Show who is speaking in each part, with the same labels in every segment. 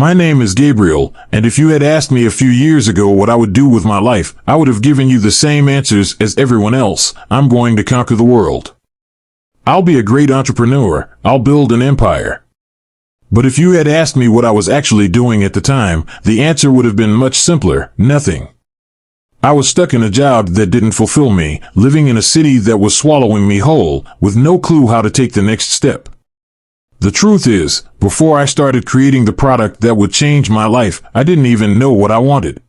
Speaker 1: My name is Gabriel, and if you had asked me a few years ago what I would do with my life, I would have given you the same answers as everyone else. I'm going to conquer the world. I'll be a great entrepreneur. I'll build an empire. But if you had asked me what I was actually doing at the time, the answer would have been much simpler: nothing. I was stuck in a job that didn't fulfill me, living in a city that was swallowing me whole, with no clue how to take the next step. The truth is, before I started creating the product that would change my life, I didn't even know what I wanted.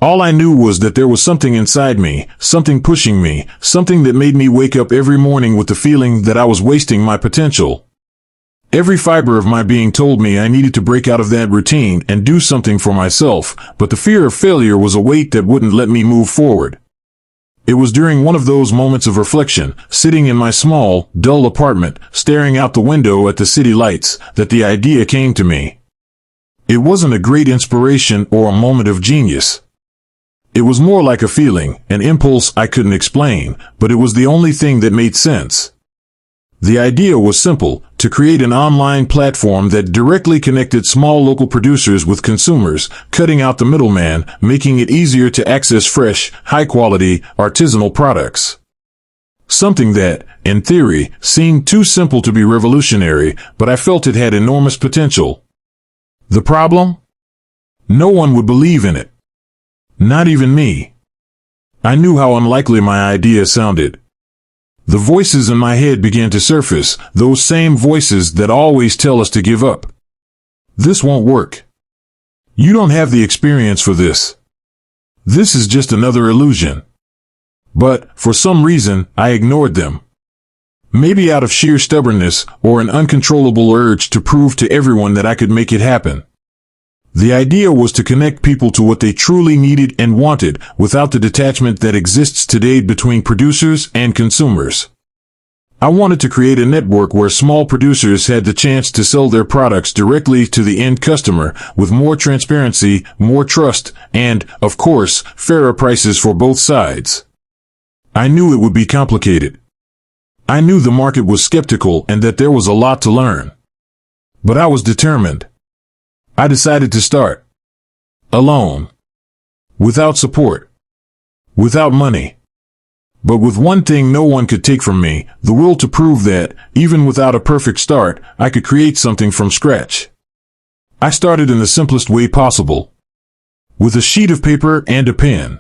Speaker 1: All I knew was that there was something inside me, something pushing me, something that made me wake up every morning with the feeling that I was wasting my potential. Every fiber of my being told me I needed to break out of that routine and do something for myself, but the fear of failure was a weight that wouldn't let me move forward. It was during one of those moments of reflection, sitting in my small, dull apartment, staring out the window at the city lights, that the idea came to me. It wasn't a great inspiration or a moment of genius. It was more like a feeling, an impulse I couldn't explain, but it was the only thing that made sense. The idea was simple: to create an online platform that directly connected small local producers with consumers, cutting out the middleman, making it easier to access fresh, high-quality, artisanal products. Something that, in theory, seemed too simple to be revolutionary, but I felt it had enormous potential. The problem? No one would believe in it. Not even me. I knew how unlikely my idea sounded. The voices in my head began to surface, those same voices that always tell us to give up. This won't work. You don't have the experience for this. This is just another illusion. But, for some reason, I ignored them. Maybe out of sheer stubbornness, or an uncontrollable urge to prove to everyone that I could make it happen. The idea was to connect people to what they truly needed and wanted, without the detachment that exists today between producers and consumers. I wanted to create a network where small producers had the chance to sell their products directly to the end customer, with more transparency, more trust, and, of course, fairer prices for both sides. I knew it would be complicated. I knew the market was skeptical and that there was a lot to learn. But I was determined. I decided to start. Alone. Without support. Without money. But with one thing no one could take from me: the will to prove that, even without a perfect start, I could create something from scratch. I started in the simplest way possible. With a sheet of paper and a pen.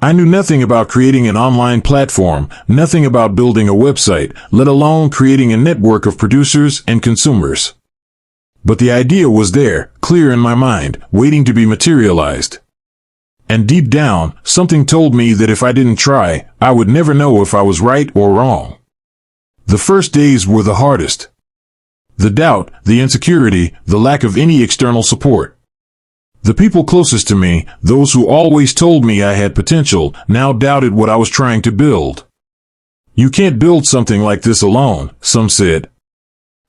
Speaker 1: I knew nothing about creating an online platform, nothing about building a website, let alone creating a network of producers and consumers. But the idea was there, clear in my mind, waiting to be materialized. And deep down, something told me that if I didn't try, I would never know if I was right or wrong. The first days were the hardest. The doubt, the insecurity, the lack of any external support. The people closest to me, those who always told me I had potential, now doubted what I was trying to build. "You can't build something like this alone," some said.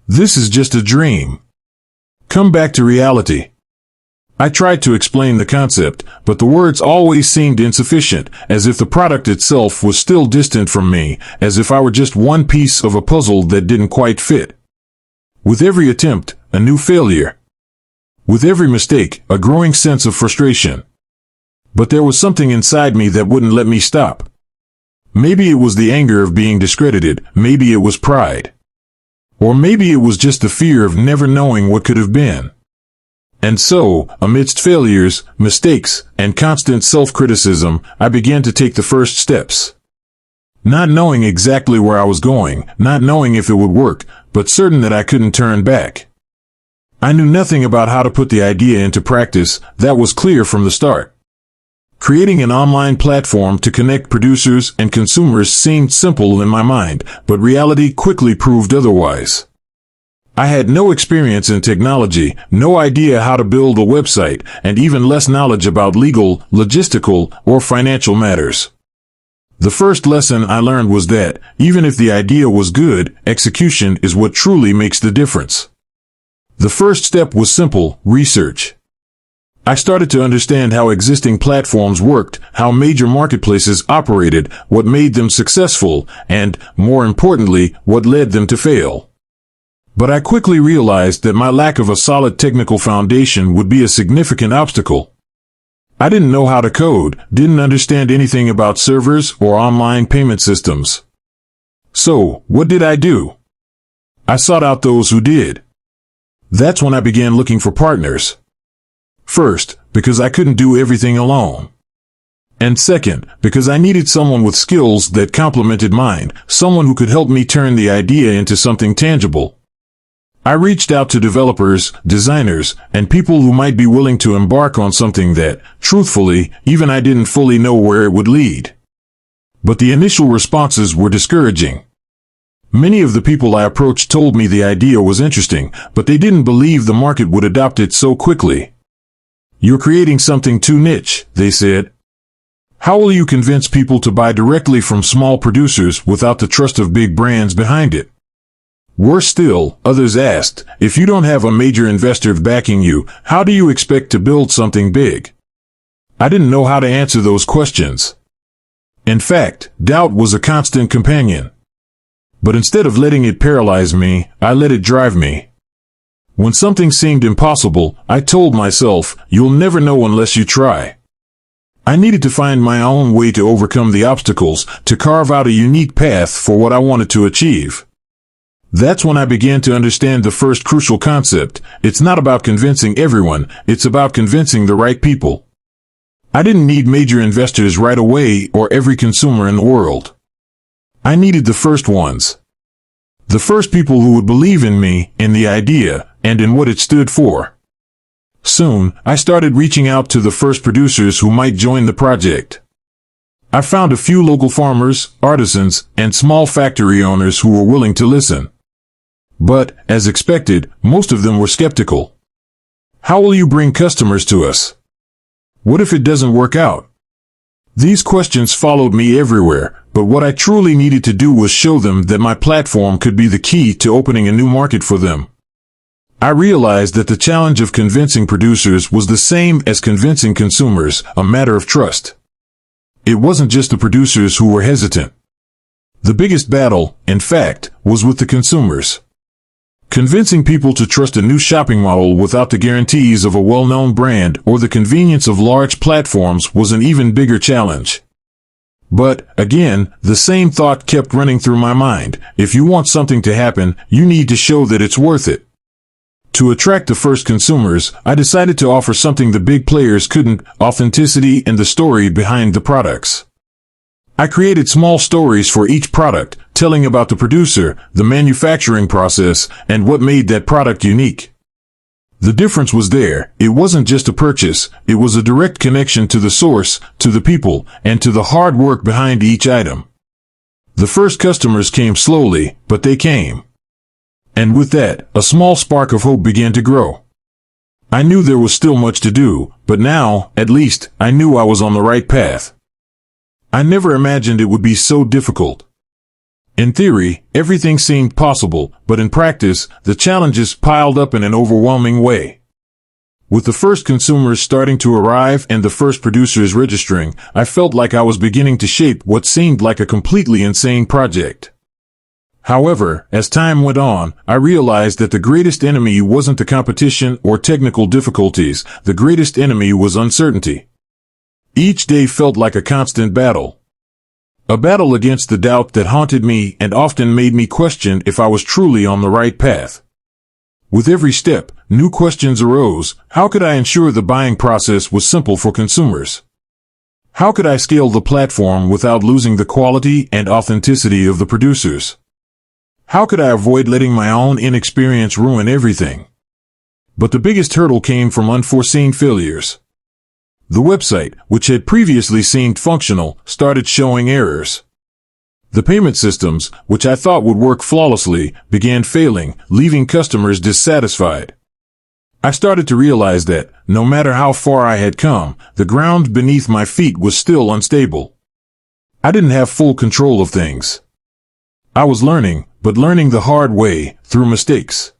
Speaker 1: "This is just a dream. Come back to reality." I tried to explain the concept, but the words always seemed insufficient, as if the product itself was still distant from me, as if I were just one piece of a puzzle that didn't quite fit. With every attempt, a new failure. With every mistake, a growing sense of frustration. But there was something inside me that wouldn't let me stop. Maybe it was the anger of being discredited, maybe it was pride. Or maybe it was just the fear of never knowing what could have been. And so, amidst failures, mistakes, and constant self-criticism, I began to take the first steps. Not knowing exactly where I was going, not knowing if it would work, but certain that I couldn't turn back. I knew nothing about how to put the idea into practice. That was clear from the start. Creating an online platform to connect producers and consumers seemed simple in my mind, but reality quickly proved otherwise. I had no experience in technology, no idea how to build a website, and even less knowledge about legal, logistical, or financial matters. The first lesson I learned was that, even if the idea was good, execution is what truly makes the difference. The first step was simple: research. I started to understand how existing platforms worked, how major marketplaces operated, what made them successful, and, more importantly, what led them to fail. But I quickly realized that my lack of a solid technical foundation would be a significant obstacle. I didn't know how to code, didn't understand anything about servers or online payment systems. So, what did I do? I sought out those who did. That's when I began looking for partners. First, because I couldn't do everything alone. And second, because I needed someone with skills that complemented mine, someone who could help me turn the idea into something tangible. I reached out to developers, designers, and people who might be willing to embark on something that, truthfully, even I didn't fully know where it would lead. But the initial responses were discouraging. Many of the people I approached told me the idea was interesting, but they didn't believe the market would adopt it so quickly. "You're creating something too niche," they said. "How will you convince people to buy directly from small producers without the trust of big brands behind it?" Worse still, others asked, "If you don't have a major investor backing you, how do you expect to build something big?" I didn't know how to answer those questions. In fact, doubt was a constant companion. But instead of letting it paralyze me, I let it drive me. When something seemed impossible, I told myself, "You'll never know unless you try." I needed to find my own way to overcome the obstacles, to carve out a unique path for what I wanted to achieve. That's when I began to understand the first crucial concept. It's not about convincing everyone, it's about convincing the right people. I didn't need major investors right away or every consumer in the world. I needed the first ones. The first people who would believe in me, in the idea, and in what it stood for. Soon, I started reaching out to the first producers who might join the project. I found a few local farmers, artisans, and small factory owners who were willing to listen. But, as expected, most of them were skeptical. "How will you bring customers to us? What if it doesn't work out?" These questions followed me everywhere, but what I truly needed to do was show them that my platform could be the key to opening a new market for them. I realized that the challenge of convincing producers was the same as convincing consumers, a matter of trust. It wasn't just the producers who were hesitant. The biggest battle, in fact, was with the consumers. Convincing people to trust a new shopping model without the guarantees of a well-known brand or the convenience of large platforms was an even bigger challenge. But, again, the same thought kept running through my mind. If you want something to happen, you need to show that it's worth it. To attract the first consumers, I decided to offer something the big players couldn't: authenticity and the story behind the products. I created small stories for each product, telling about the producer, the manufacturing process, and what made that product unique. The difference was there. It wasn't just a purchase, it was a direct connection to the source, to the people, and to the hard work behind each item. The first customers came slowly, but they came. And with that, a small spark of hope began to grow. I knew there was still much to do, but now, at least, I knew I was on the right path. I never imagined it would be so difficult. In theory, everything seemed possible, but in practice, the challenges piled up in an overwhelming way. With the first consumers starting to arrive and the first producers registering, I felt like I was beginning to shape what seemed like a completely insane project. However, as time went on, I realized that the greatest enemy wasn't the competition or technical difficulties. The greatest enemy was uncertainty. Each day felt like a constant battle. A battle against the doubt that haunted me and often made me question if I was truly on the right path. With every step, new questions arose. How could I ensure the buying process was simple for consumers? How could I scale the platform without losing the quality and authenticity of the producers? How could I avoid letting my own inexperience ruin everything? But the biggest hurdle came from unforeseen failures. The website, which had previously seemed functional, started showing errors. The payment systems, which I thought would work flawlessly, began failing, leaving customers dissatisfied. I started to realize that, no matter how far I had come, the ground beneath my feet was still unstable. I didn't have full control of things. I was learning, but learning the hard way, through mistakes.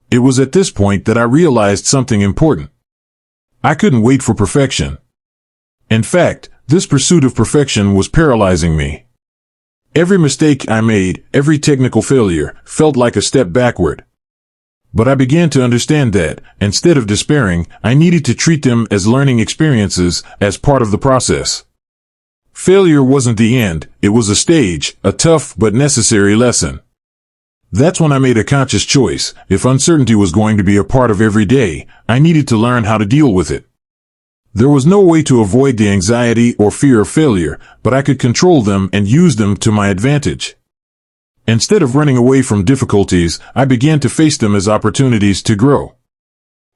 Speaker 1: It was at this point that I realized something important. I couldn't wait for perfection. In fact, this pursuit of perfection was paralyzing me. Every mistake I made, every technical failure, felt like a step backward. But I began to understand that, instead of despairing, I needed to treat them as learning experiences, as part of the process. Failure wasn't the end, it was a stage, a tough but necessary lesson. That's when I made a conscious choice. If uncertainty was going to be a part of every day, I needed to learn how to deal with it. There was no way to avoid the anxiety or fear of failure, but I could control them and use them to my advantage. Instead of running away from difficulties, I began to face them as opportunities to grow.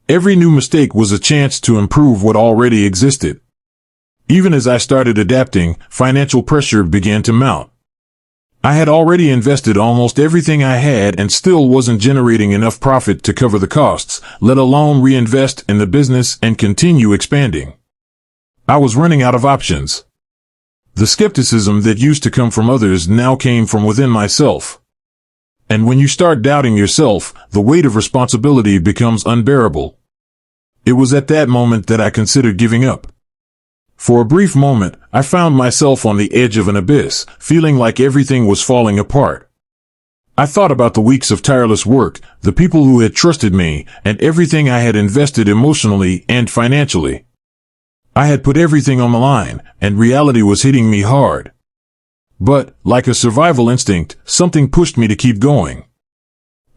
Speaker 1: Every new mistake was a chance to improve what already existed. Even as I started adapting, financial pressure began to mount. I had already invested almost everything I had and still wasn't generating enough profit to cover the costs, let alone reinvest in the business and continue expanding. I was running out of options. The skepticism that used to come from others now came from within myself. And when you start doubting yourself, the weight of responsibility becomes unbearable. It was at that moment that I considered giving up. For a brief moment, I found myself on the edge of an abyss, feeling like everything was falling apart. I thought about the weeks of tireless work, the people who had trusted me, and everything I had invested emotionally and financially. I had put everything on the line, and reality was hitting me hard. But, like a survival instinct, something pushed me to keep going.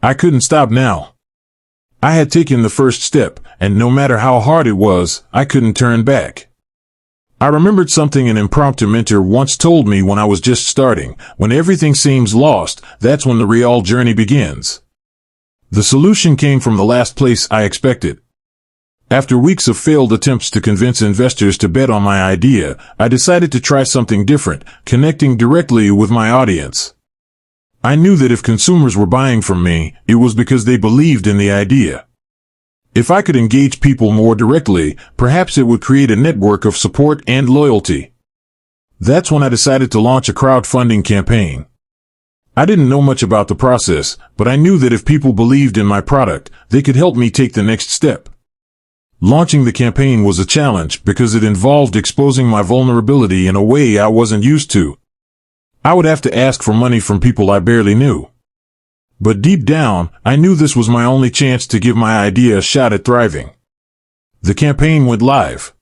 Speaker 1: I couldn't stop now. I had taken the first step, and no matter how hard it was, I couldn't turn back. I remembered something an impromptu mentor once told me when I was just starting: when everything seems lost, that's when the real journey begins. The solution came from the last place I expected. After weeks of failed attempts to convince investors to bet on my idea, I decided to try something different, connecting directly with my audience. I knew that if consumers were buying from me, it was because they believed in the idea. If I could engage people more directly, perhaps it would create a network of support and loyalty. That's when I decided to launch a crowdfunding campaign. I didn't know much about the process, but I knew that if people believed in my product, they could help me take the next step. Launching the campaign was a challenge because it involved exposing my vulnerability in a way I wasn't used to. I would have to ask for money from people I barely knew. But deep down, I knew this was my only chance to give my idea a shot at thriving. The campaign went live.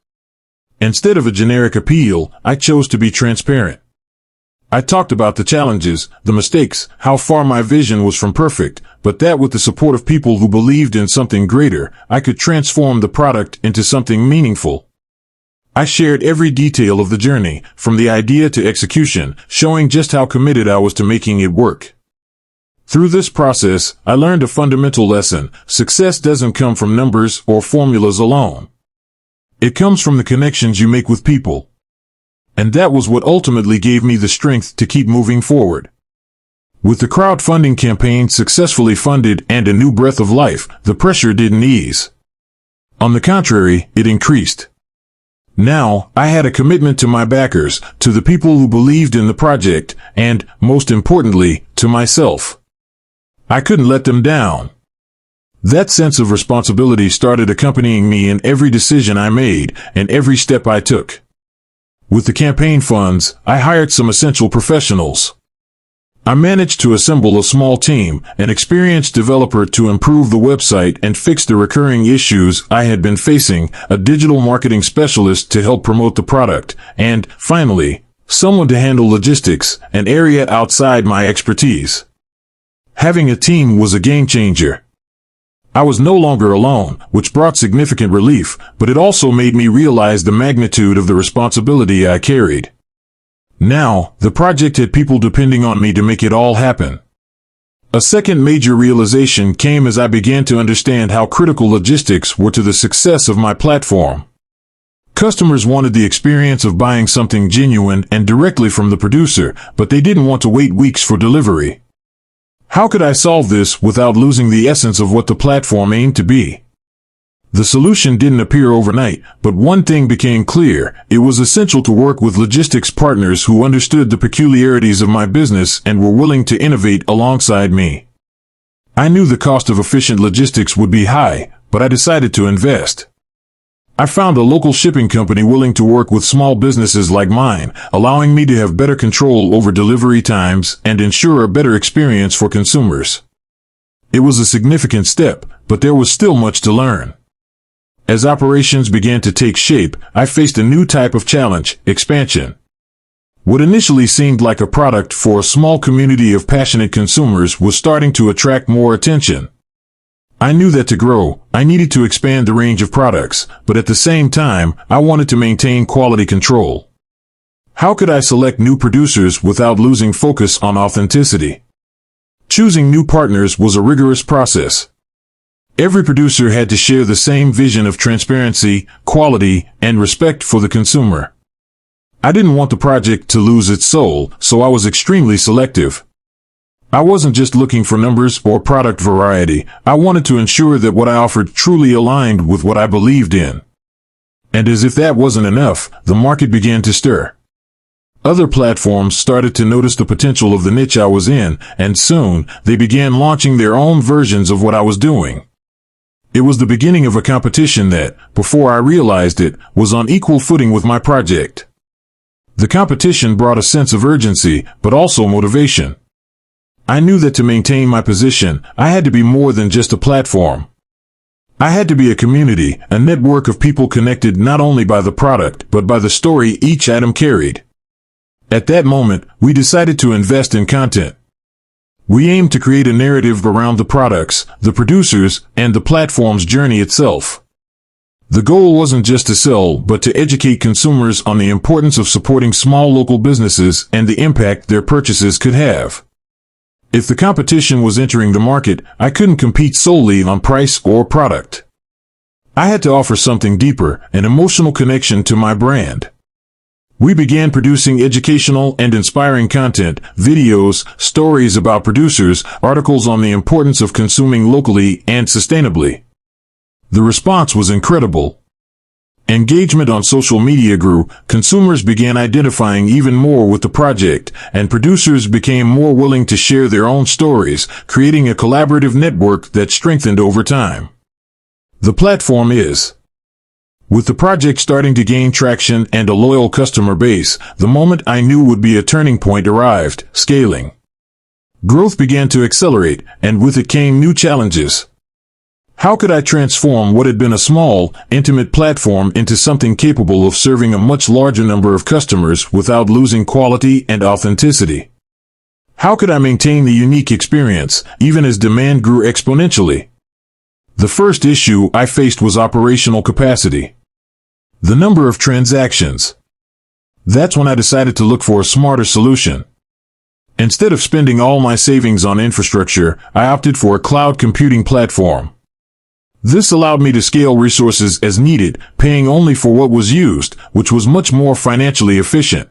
Speaker 1: Instead of a generic appeal, I chose to be transparent. I talked about the challenges, the mistakes, how far my vision was from perfect, but that with the support of people who believed in something greater, I could transform the product into something meaningful. I shared every detail of the journey, from the idea to execution, showing just how committed I was to making it work. Through this process, I learned a fundamental lesson: success doesn't come from numbers or formulas alone. It comes from the connections you make with people. And that was what ultimately gave me the strength to keep moving forward. With the crowdfunding campaign successfully funded and a new breath of life, the pressure didn't ease. On the contrary, it increased. Now, I had a commitment to my backers, to the people who believed in the project, and, most importantly, to myself. I couldn't let them down. That sense of responsibility started accompanying me in every decision I made and every step I took. With the campaign funds, I hired some essential professionals. I managed to assemble a small team, an experienced developer to improve the website and fix the recurring issues I had been facing, a digital marketing specialist to help promote the product, and, finally, someone to handle logistics, an area outside my expertise. Having a team was a game changer. I was no longer alone, which brought significant relief, but it also made me realize the magnitude of the responsibility I carried. Now, the project had people depending on me to make it all happen. A second major realization came as I began to understand how critical logistics were to the success of my platform. Customers wanted the experience of buying something genuine and directly from the producer, but they didn't want to wait weeks for delivery. How could I solve this without losing the essence of what the platform aimed to be? The solution didn't appear overnight, but one thing became clear: it was essential to work with logistics partners who understood the peculiarities of my business and were willing to innovate alongside me. I knew the cost of efficient logistics would be high, but I decided to invest. I found a local shipping company willing to work with small businesses like mine, allowing me to have better control over delivery times and ensure a better experience for consumers. It was a significant step, but there was still much to learn. As operations began to take shape, I faced a new type of challenge: expansion. What initially seemed like a product for a small community of passionate consumers was starting to attract more attention. I knew that to grow, I needed to expand the range of products, but at the same time, I wanted to maintain quality control. How could I select new producers without losing focus on authenticity? Choosing new partners was a rigorous process. Every producer had to share the same vision of transparency, quality, and respect for the consumer. I didn't want the project to lose its soul, so I was extremely selective. I wasn't just looking for numbers or product variety. I wanted to ensure that what I offered truly aligned with what I believed in. And as if that wasn't enough, the market began to stir. Other platforms started to notice the potential of the niche I was in, and soon, they began launching their own versions of what I was doing. It was the beginning of a competition that, before I realized it, was on equal footing with my project. The competition brought a sense of urgency, but also motivation. I knew that to maintain my position, I had to be more than just a platform. I had to be a community, a network of people connected not only by the product, but by the story each item carried. At that moment, we decided to invest in content. We aimed to create a narrative around the products, the producers, and the platform's journey itself. The goal wasn't just to sell, but to educate consumers on the importance of supporting small local businesses and the impact their purchases could have. If the competition was entering the market, I couldn't compete solely on price or product. I had to offer something deeper, an emotional connection to my brand. We began producing educational and inspiring content, videos, stories about producers, articles on the importance of consuming locally and sustainably. The response was incredible. Engagement on social media grew, consumers began identifying even more with the project, and producers became more willing to share their own stories, creating a collaborative network that strengthened over time. The platform is. With the project starting to gain traction and a loyal customer base, the moment I knew would be a turning point arrived: scaling. Growth began to accelerate, and with it came new challenges. How could I transform what had been a small, intimate platform into something capable of serving a much larger number of customers without losing quality and authenticity? How could I maintain the unique experience, even as demand grew exponentially? The first issue I faced was operational capacity. The number of transactions. That's when I decided to look for a smarter solution. Instead of spending all my savings on infrastructure, I opted for a cloud computing platform. This allowed me to scale resources as needed, paying only for what was used, which was much more financially efficient.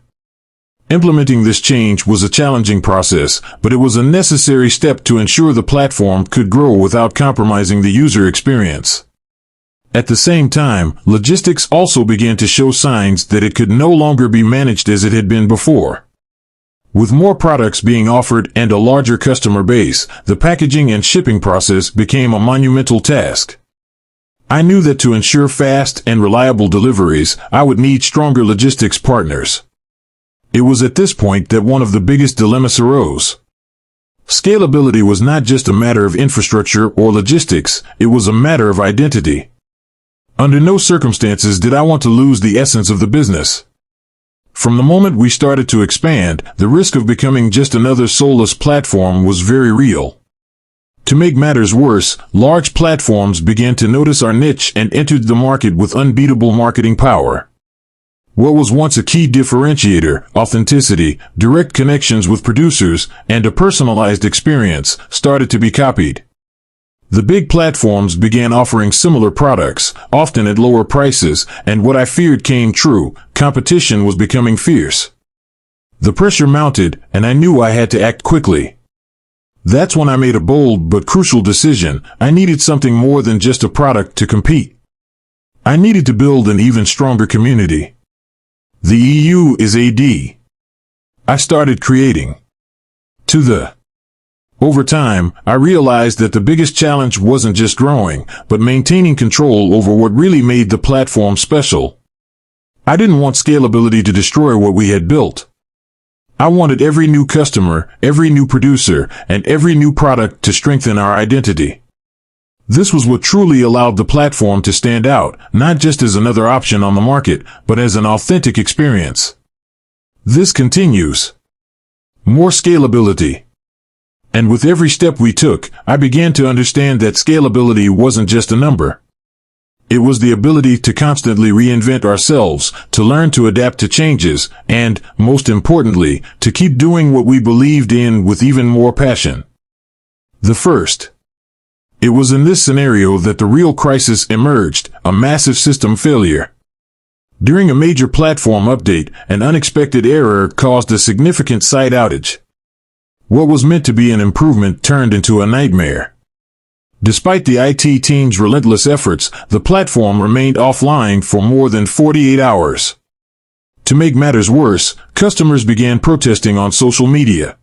Speaker 1: Implementing this change was a challenging process, but it was a necessary step to ensure the platform could grow without compromising the user experience. At the same time, logistics also began to show signs that it could no longer be managed as it had been before. With more products being offered and a larger customer base, the packaging and shipping process became a monumental task. I knew that to ensure fast and reliable deliveries, I would need stronger logistics partners. It was at this point that one of the biggest dilemmas arose. Scalability was not just a matter of infrastructure or logistics, it was a matter of identity. Under no circumstances did I want to lose the essence of the business. From the moment we started to expand, the risk of becoming just another soulless platform was very real. To make matters worse, large platforms began to notice our niche and entered the market with unbeatable marketing power. What was once a key differentiator, authenticity, direct connections with producers, and a personalized experience, started to be copied. The big platforms began offering similar products, often at lower prices, and what I feared came true: competition was becoming fierce. The pressure mounted, and I knew I had to act quickly. That's when I made a bold but crucial decision. I needed something more than just a product to compete. I needed to build an even stronger community. The EU is AD. I started creating. Over time, I realized that the biggest challenge wasn't just growing, but maintaining control over what really made the platform special. I didn't want scalability to destroy what we had built. I wanted every new customer, every new producer, and every new product to strengthen our identity. This was what truly allowed the platform to stand out, not just as another option on the market, but as an authentic experience. This continues. More scalability. And with every step we took, I began to understand that scalability wasn't just a number. It was the ability to constantly reinvent ourselves, to learn to adapt to changes, and, most importantly, to keep doing what we believed in with even more passion. The first. It was in this scenario that the real crisis emerged, a massive system failure. During a major platform update, an unexpected error caused a significant site outage. What was meant to be an improvement turned into a nightmare. Despite the IT team's relentless efforts, the platform remained offline for more than 48 hours. To make matters worse, customers began protesting on social media.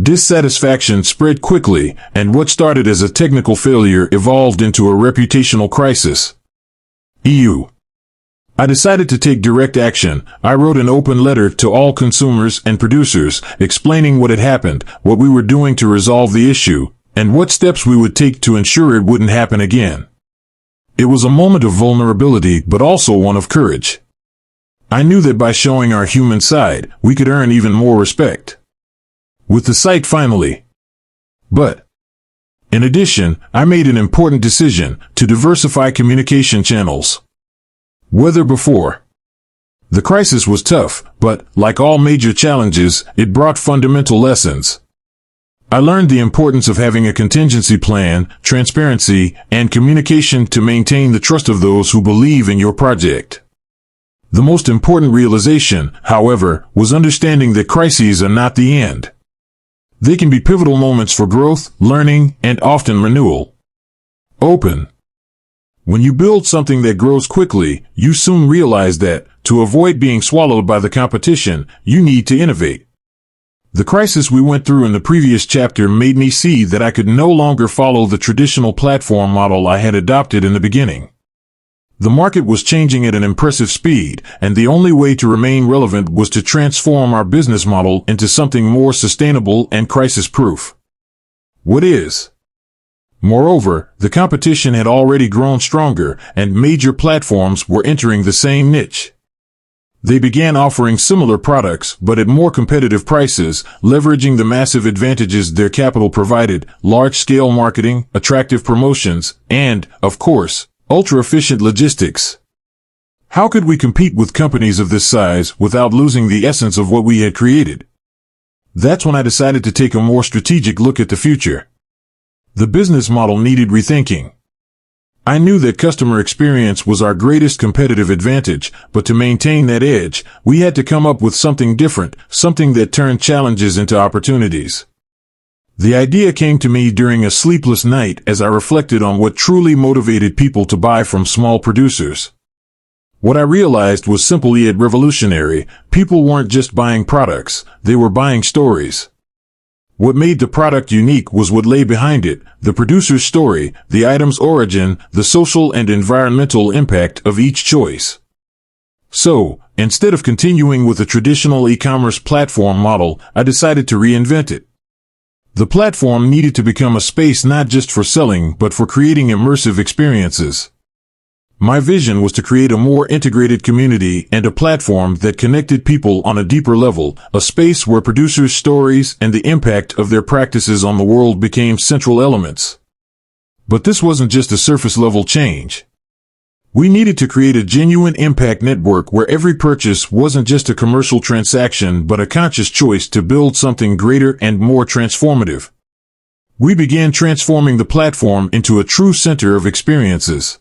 Speaker 1: Dissatisfaction spread quickly, and what started as a technical failure evolved into a reputational crisis. I decided to take direct action. I wrote an open letter to all consumers and producers, explaining what had happened, what we were doing to resolve the issue, and what steps we would take to ensure it wouldn't happen again. It was a moment of vulnerability, but also one of courage. I knew that by showing our human side, we could earn even more respect. With the site finally. But, in addition, I made an important decision to diversify communication channels. Whether before. The crisis was tough, but, like all major challenges, it brought fundamental lessons. I learned the importance of having a contingency plan, transparency, and communication to maintain the trust of those who believe in your project. The most important realization, however, was understanding that crises are not the end. They can be pivotal moments for growth, learning, and often renewal. Open. When you build something that grows quickly, you soon realize that, to avoid being swallowed by the competition, you need to innovate. The crisis we went through in the previous chapter made me see that I could no longer follow the traditional platform model I had adopted in the beginning. The market was changing at an impressive speed, and the only way to remain relevant was to transform our business model into something more sustainable and crisis-proof. What is? Moreover, the competition had already grown stronger, and major platforms were entering the same niche. They began offering similar products, but at more competitive prices, leveraging the massive advantages their capital provided: large-scale marketing, attractive promotions, and, of course, ultra-efficient logistics. How could we compete with companies of this size without losing the essence of what we had created? That's when I decided to take a more strategic look at the future. The business model needed rethinking. I knew that customer experience was our greatest competitive advantage, but to maintain that edge, we had to come up with something different, something that turned challenges into opportunities. The idea came to me during a sleepless night as I reflected on what truly motivated people to buy from small producers. What I realized was simple yet revolutionary: people weren't just buying products, they were buying stories. What made the product unique was what lay behind it: the producer's story, the item's origin, the social and environmental impact of each choice. So, instead of continuing with a traditional e-commerce platform model, I decided to reinvent it. The platform needed to become a space not just for selling, but for creating immersive experiences. My vision was to create a more integrated community and a platform that connected people on a deeper level, a space where producers' stories and the impact of their practices on the world became central elements. But this wasn't just a surface-level change. We needed to create a genuine impact network where every purchase wasn't just a commercial transaction but a conscious choice to build something greater and more transformative. We began transforming the platform into a true center of experiences.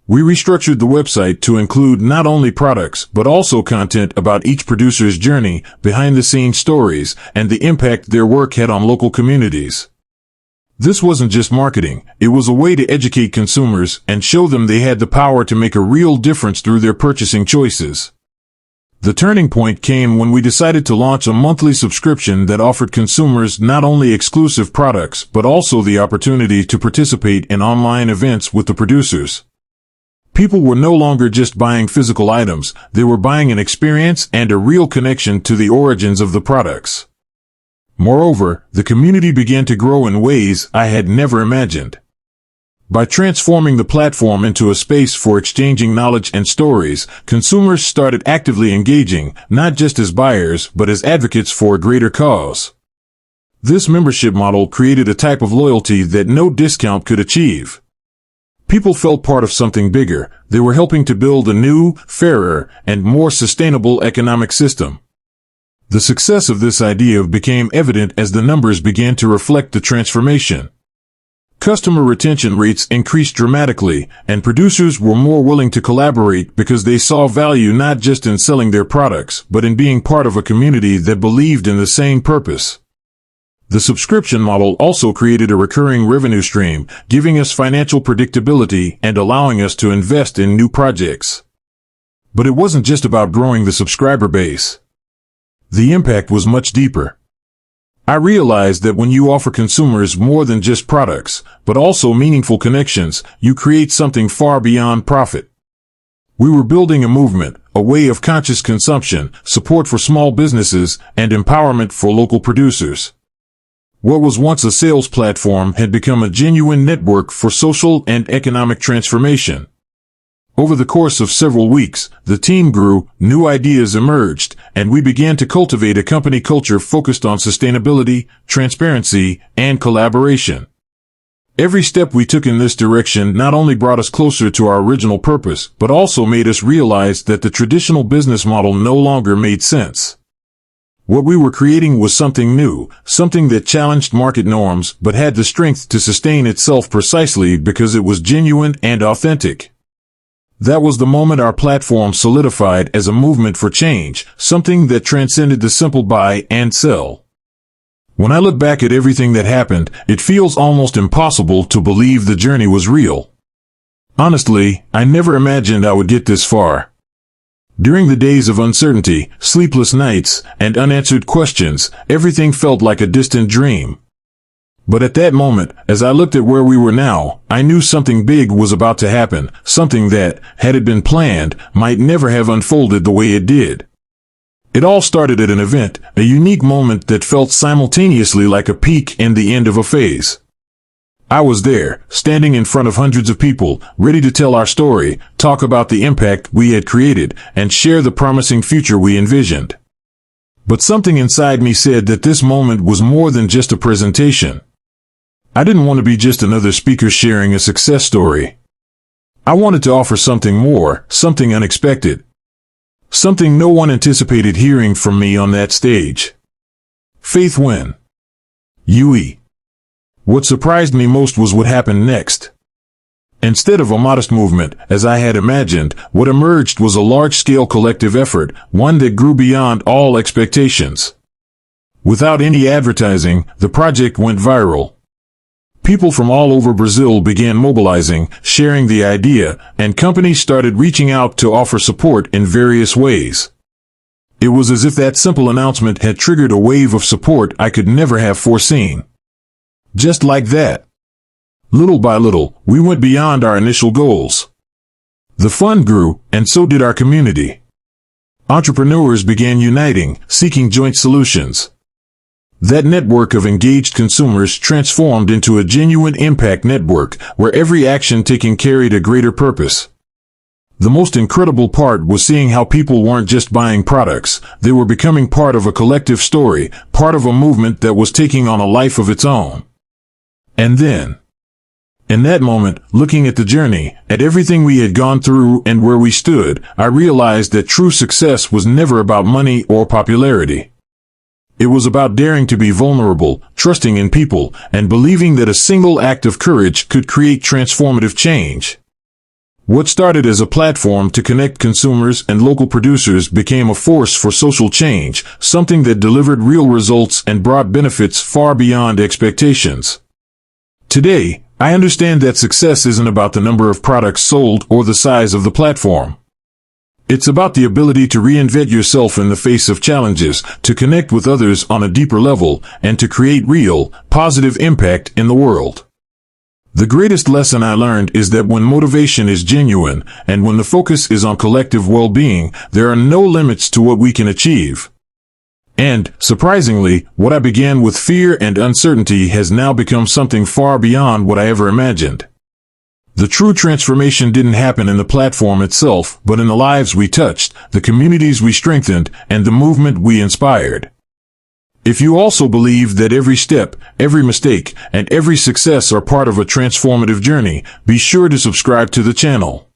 Speaker 1: We restructured the website to include not only products but also content about each producer's journey, behind-the-scenes stories, and the impact their work had on local communities. This wasn't just marketing, it was a way to educate consumers and show them they had the power to make a real difference through their purchasing choices. The turning point came when we decided to launch a monthly subscription that offered consumers not only exclusive products but also the opportunity to participate in online events with the producers. People were no longer just buying physical items, they were buying an experience and a real connection to the origins of the products. Moreover, the community began to grow in ways I had never imagined. By transforming the platform into a space for exchanging knowledge and stories, consumers started actively engaging, not just as buyers, but as advocates for a greater cause. This membership model created a type of loyalty that no discount could achieve. People felt part of something bigger. They were helping to build a new, fairer, and more sustainable economic system. The success of this idea became evident as the numbers began to reflect the transformation. Customer retention rates increased dramatically, and producers were more willing to collaborate because they saw value not just in selling their products, but in being part of a community that believed in the same purpose. The subscription model also created a recurring revenue stream, giving us financial predictability and allowing us to invest in new projects. But it wasn't just about growing the subscriber base. The impact was much deeper. I realized that when you offer consumers more than just products, but also meaningful connections, you create something far beyond profit. We were building a movement, a way of conscious consumption, support for small businesses, and empowerment for local producers. What was once a sales platform had become a genuine network for social and economic transformation. Over the course of several weeks, the team grew, new ideas emerged, and we began to cultivate a company culture focused on sustainability, transparency, and collaboration. Every step we took in this direction not only brought us closer to our original purpose, but also made us realize that the traditional business model no longer made sense. What we were creating was something new, something that challenged market norms but had the strength to sustain itself precisely because it was genuine and authentic. That was the moment our platform solidified as a movement for change, something that transcended the simple buy and sell. When I look back at everything that happened, it feels almost impossible to believe the journey was real. Honestly, I never imagined I would get this far. During the days of uncertainty, sleepless nights, and unanswered questions, everything felt like a distant dream. But at that moment, as I looked at where we were now, I knew something big was about to happen, something that, had it been planned, might never have unfolded the way it did. It all started at an event, a unique moment that felt simultaneously like a peak and the end of a phase. I was there, standing in front of hundreds of people, ready to tell our story, talk about the impact we had created, and share the promising future we envisioned. But something inside me said that this moment was more than just a presentation. I didn't want to be just another speaker sharing a success story. I wanted to offer something more, something unexpected. Something no one anticipated hearing from me on that stage. Faith Nguyen. UE. What surprised me most was what happened next. Instead of a modest movement, as I had imagined, what emerged was a large-scale collective effort, one that grew beyond all expectations. Without any advertising, the project went viral. People from all over Brazil began mobilizing, sharing the idea, and companies started reaching out to offer support in various ways. It was as if that simple announcement had triggered a wave of support I could never have foreseen. Just like that. Little by little, we went beyond our initial goals. The fund grew, and so did our community. Entrepreneurs began uniting, seeking joint solutions. That network of engaged consumers transformed into a genuine impact network, where every action taken carried a greater purpose. The most incredible part was seeing how people weren't just buying products, they were becoming part of a collective story, part of a movement that was taking on a life of its own. And then, in that moment, looking at the journey, at everything we had gone through and where we stood, I realized that true success was never about money or popularity. It was about daring to be vulnerable, trusting in people, and believing that a single act of courage could create transformative change. What started as a platform to connect consumers and local producers became a force for social change, something that delivered real results and brought benefits far beyond expectations. Today, I understand that success isn't about the number of products sold or the size of the platform. It's about the ability to reinvent yourself in the face of challenges, to connect with others on a deeper level, and to create real, positive impact in the world. The greatest lesson I learned is that when motivation is genuine and when the focus is on collective well-being, there are no limits to what we can achieve. And, surprisingly, what I began with fear and uncertainty has now become something far beyond what I ever imagined. The true transformation didn't happen in the platform itself, but in the lives we touched, the communities we strengthened, and the movement we inspired. If you also believe that every step, every mistake, and every success are part of a transformative journey, be sure to subscribe to the channel.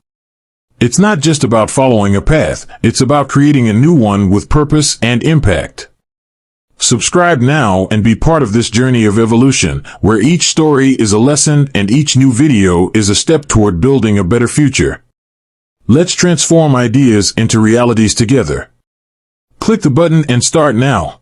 Speaker 1: It's not just about following a path, it's about creating a new one with purpose and impact. Subscribe now and be part of this journey of evolution, where each story is a lesson and each new video is a step toward building a better future. Let's transform ideas into realities together. Click the button and start now.